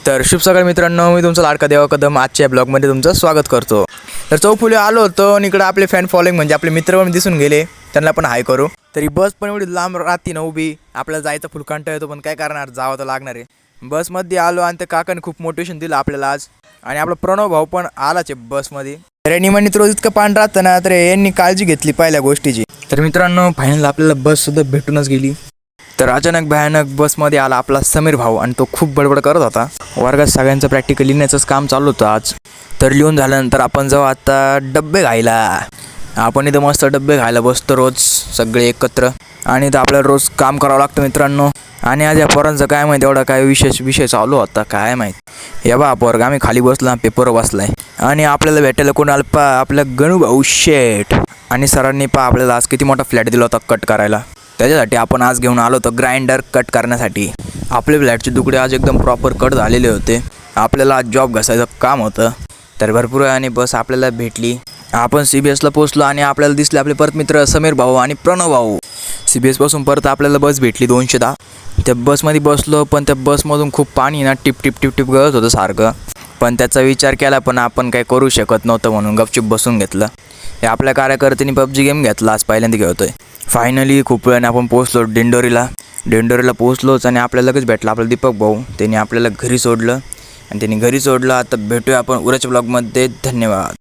तर शुभ सकाळ मित्रांनो, मी तुमचा लाडका देवा कदम आजच्या ब्लॉगमध्ये तुमचं स्वागत करतो। तर चौफुले आलो होतो आणि इकडे आपले फॅन फॉलोइंग म्हणजे आपले मित्र पण दिसून गेले, त्यांना पण हाय करू। तरी बस पण एवढी लांब राहती ना उभी, आपल्याला जायचं फुल कंटाळा येतो, पण काय करणार, जावं तर लागणार आहे। बसमध्ये आलो आणि त्या काकाने खूप मोटिवेशन दिलं आपल्याला आज, आणि आपला प्रणव भाऊ पण आलाच आहे बसमध्ये। तर निमानित रोज इतकं पाणी राहतं ना, तर यांनी काळजी घेतली पहिल्या गोष्टीची। तर मित्रांनो, फायनल आपल्याला बस सुद्धा भेटूनच गेली। तर अचानक भयानक बसमध्ये आला आपला समीर भाऊ, आणि तो खूप बडबड करत होता। वर्गात सगळ्यांचं प्रॅक्टिकल लिहिण्याचंच काम चालू होतं आज। तर लिहून झाल्यानंतर आपण जाऊ आता डब्बे खायला। आपण इथं मस्त डब्बे खायला बसतो रोज सगळे एकत्र, आणि इथं आपल्याला रोज काम करावं लागतं मित्रांनो। आणि आज या पोरांचं काय माहिती, एवढा काय विषय चालू होता काय माहीत। या बा पोरगा आम्ही खाली बसला, पेपर बसलाय, आणि आपल्याला भेटायला कोण आलं पा, आपलं गणू भाऊ शेठ। आणि सरांनी पा आपल्याला आज किती मोठा फ्लॅट दिला होता कट करायला, त्याच्यासाठी आपण आज घेऊन आलो होतो ग्राइंडर कट करण्यासाठी। आपले फ्लॅटचे तुकडे आज एकदम प्रॉपर कट झालेले होते, आपल्याला आज जॉब घासायचं काम होतं। तर भरपूर वेळाने बस आपल्याला भेटली, आपण CBSला पोहोचलो, आणि आपल्याला दिसले आपले परत मित्र समीर भाऊ आणि प्रणव भाऊ। CBS पासून परत आपल्याला बस भेटली 210। त्या बसमध्ये बसलो, पण त्या बसमधून खूप पाणी ना टिप टिप टिप टिप गळत होतं सारखं, पण त्याचा विचार केला, पण आपण काही करू शकत नव्हतं म्हणून गपचूप बसून घेतलं। हे आपल्या कार्यकर्त्यांनी PUBG गेम घेतला आज, पहिल्यांदा खेळतोय। फायनली खूप वेळाने आपण पोहोचलो दिंडोरीला पोहोचलोच, आणि आपल्याला लगेच भेटला आपला दीपक भाऊ। त्यांनी आपल्याला घरी सोडलं, आणि त्यांनी घरी सोडलं। आता भेटूया आपण उद्याच्या ब्लॉगमध्ये, धन्यवाद।